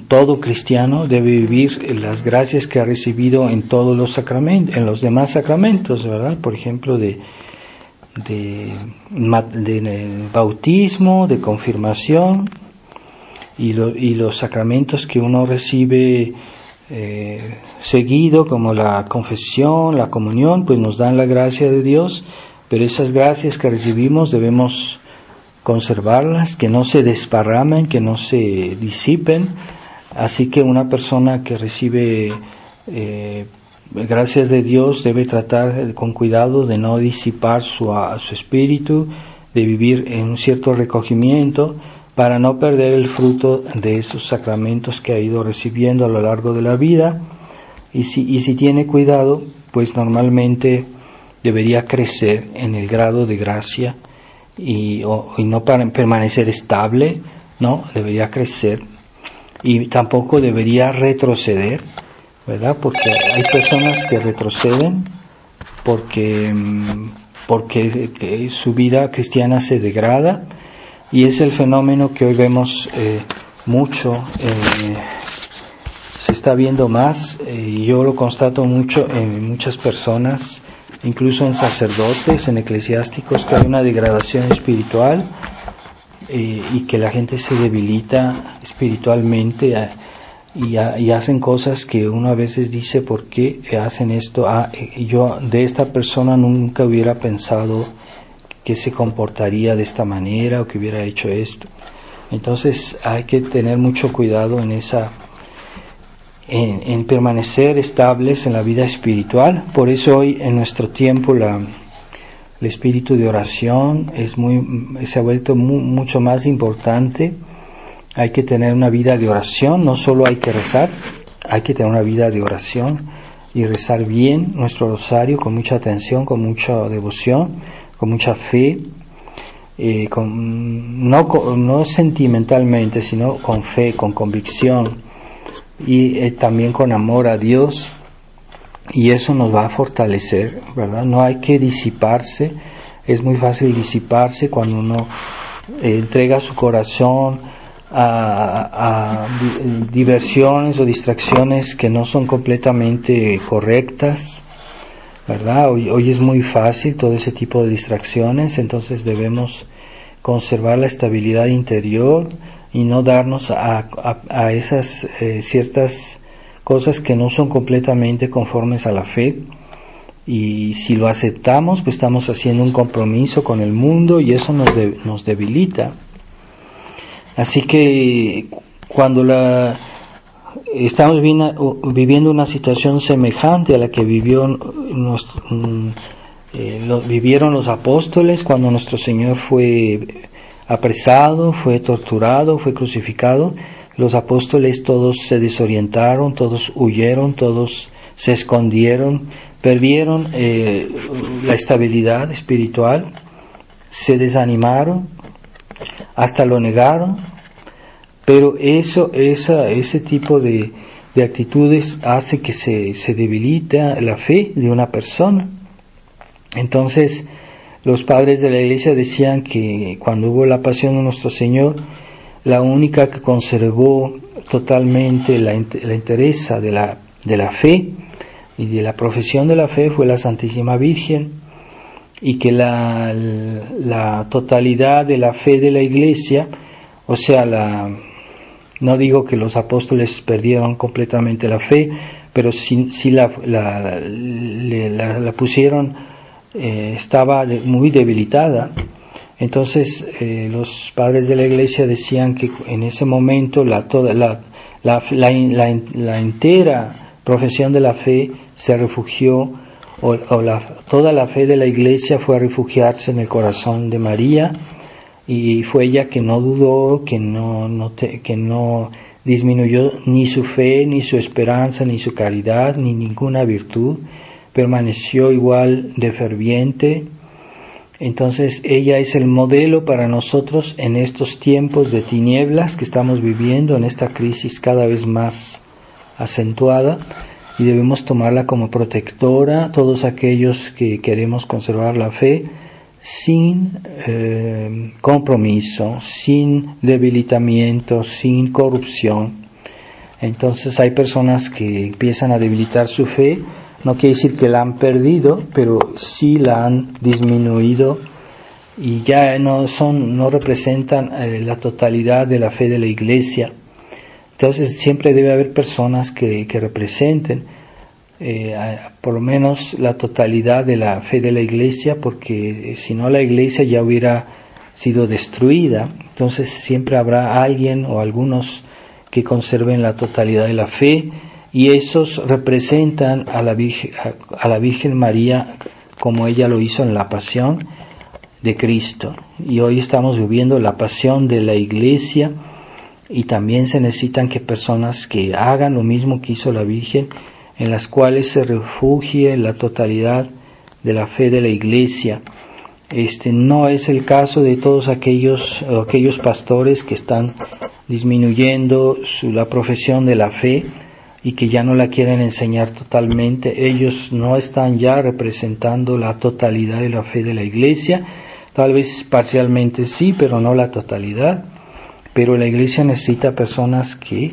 todo cristiano debe vivir las gracias que ha recibido en todos los sacramentos, en los demás sacramentos, ¿verdad? Por ejemplo, de bautismo, de confirmación, y los sacramentos que uno recibe seguido, como la confesión, la comunión, pues nos dan la gracia de Dios, pero esas gracias que recibimos debemos conservarlas, que no se desparramen, que no se disipen. Así que una persona que recibe gracias de Dios debe tratar con cuidado de no disipar su espíritu, de vivir en un cierto recogimiento para no perder el fruto de esos sacramentos que ha ido recibiendo a lo largo de la vida. Y si tiene cuidado, pues normalmente debería crecer en el grado de gracia y no para permanecer estable, no, debería crecer, y tampoco debería retroceder, ¿verdad? Porque hay personas que retroceden porque su vida cristiana se degrada, y es el fenómeno que hoy vemos mucho, se está viendo más, y yo lo constato mucho en muchas personas, incluso en sacerdotes, en eclesiásticos, que hay una degradación espiritual y que la gente se debilita espiritualmente y hacen cosas que uno a veces dice, ¿por qué hacen esto? Yo de esta persona nunca hubiera pensado que se comportaría de esta manera o que hubiera hecho esto. Entonces hay que tener mucho cuidado en permanecer estables en la vida espiritual. Por eso hoy en nuestro tiempo el espíritu de oración se ha vuelto mucho más importante. Hay que tener una vida de oración, no solo hay que rezar, hay que tener una vida de oración y rezar bien nuestro rosario con mucha atención, con mucha devoción, con mucha fe, no sentimentalmente, sino con fe, con convicción, y también con amor a Dios, y eso nos va a fortalecer, ¿verdad? No hay que disiparse. Es muy fácil disiparse cuando uno entrega su corazón a diversiones o distracciones que no son completamente correctas, ¿verdad? Hoy es muy fácil todo ese tipo de distracciones, entonces debemos conservar la estabilidad interior y no darnos a esas ciertas cosas que no son completamente conformes a la fe. Y si lo aceptamos, pues estamos haciendo un compromiso con el mundo y eso nos debilita. Así que cuando estamos viviendo una situación semejante a la que vivieron los apóstoles cuando nuestro Señor fue apresado, fue torturado, fue crucificado, los apóstoles todos se desorientaron, todos huyeron, todos se escondieron, perdieron la estabilidad espiritual, se desanimaron, hasta lo negaron. Pero ese tipo de de actitudes hace que se debilita la fe de una persona. Entonces, los padres de la Iglesia decían que cuando hubo la pasión de nuestro Señor, la única que conservó totalmente la entereza de la fe y de la profesión de la fe fue la Santísima Virgen, y que la totalidad de la fe de la Iglesia, o sea, no digo que los apóstoles perdieron completamente la fe, pero sí la pusieron, estaba muy debilitada. Entonces los padres de la Iglesia decían que en ese momento la entera profesión de la fe se refugió, toda la fe de la Iglesia fue a refugiarse en el corazón de María, y fue ella que no dudó, que no disminuyó ni su fe, ni su esperanza, ni su caridad, ni ninguna virtud, permaneció igual de ferviente. Entonces ella es el modelo para nosotros en estos tiempos de tinieblas que estamos viviendo, en esta crisis cada vez más acentuada, y debemos tomarla como protectora, todos aquellos que queremos conservar la fe sin compromiso, sin debilitamiento, sin corrupción. Entonces hay personas que empiezan a debilitar su fe. No quiere decir que la han perdido, pero sí la han disminuido y ya no representan la totalidad de la fe de la Iglesia. Entonces siempre debe haber personas que representen por lo menos la totalidad de la fe de la Iglesia, porque si no la Iglesia ya hubiera sido destruida. Entonces siempre habrá alguien o algunos que conserven la totalidad de la fe, y esos representan a la Virgen María como ella lo hizo en la pasión de Cristo. Y hoy estamos viviendo la pasión de la Iglesia, y también se necesitan que personas que hagan lo mismo que hizo la Virgen, en las cuales se refugie la totalidad de la fe de la Iglesia. No es el caso de todos aquellos pastores que están disminuyendo la profesión de la fe y que ya no la quieren enseñar totalmente. Ellos no están ya representando la totalidad de la fe de la Iglesia, tal vez parcialmente sí, pero no la totalidad. Pero la Iglesia necesita personas que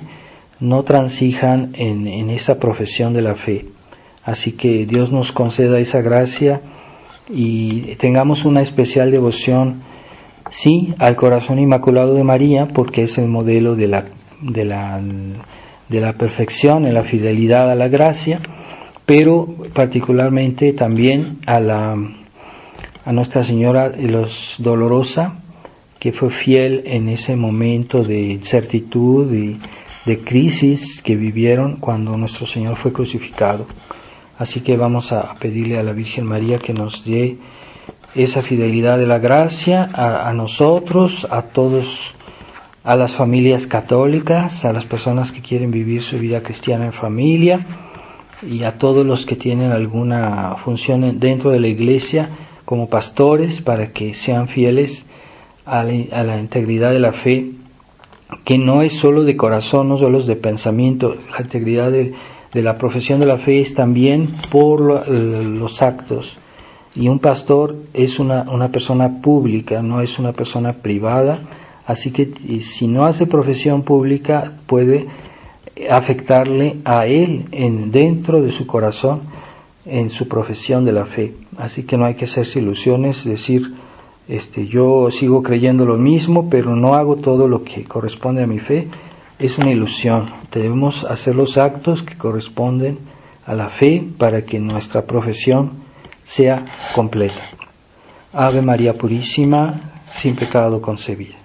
no transijan en esa profesión de la fe. Así que Dios nos conceda esa gracia y tengamos una especial devoción, sí, al corazón inmaculado de María, porque es el modelo de la perfección en la fidelidad a la gracia, pero particularmente también a Nuestra Señora de los Dolorosa, que fue fiel en ese momento de incertidumbre y de crisis que vivieron cuando nuestro Señor fue crucificado. Así que vamos a pedirle a la Virgen María que nos dé esa fidelidad de la gracia a nosotros, a todos, a las familias católicas, a las personas que quieren vivir su vida cristiana en familia, y a todos los que tienen alguna función dentro de la Iglesia como pastores, para que sean fieles a la integridad de la fe, que no es solo de corazón, no solo es de pensamiento. La integridad de la profesión de la fe es también por los actos, y un pastor es una persona pública, no es una persona privada. Así que si no hace profesión pública, puede afectarle a él dentro de su corazón en su profesión de la fe. Así que no hay que hacerse ilusiones, decir yo sigo creyendo lo mismo, pero no hago todo lo que corresponde a mi fe. Es una ilusión. Debemos hacer los actos que corresponden a la fe para que nuestra profesión sea completa. Ave María Purísima, sin pecado concebida.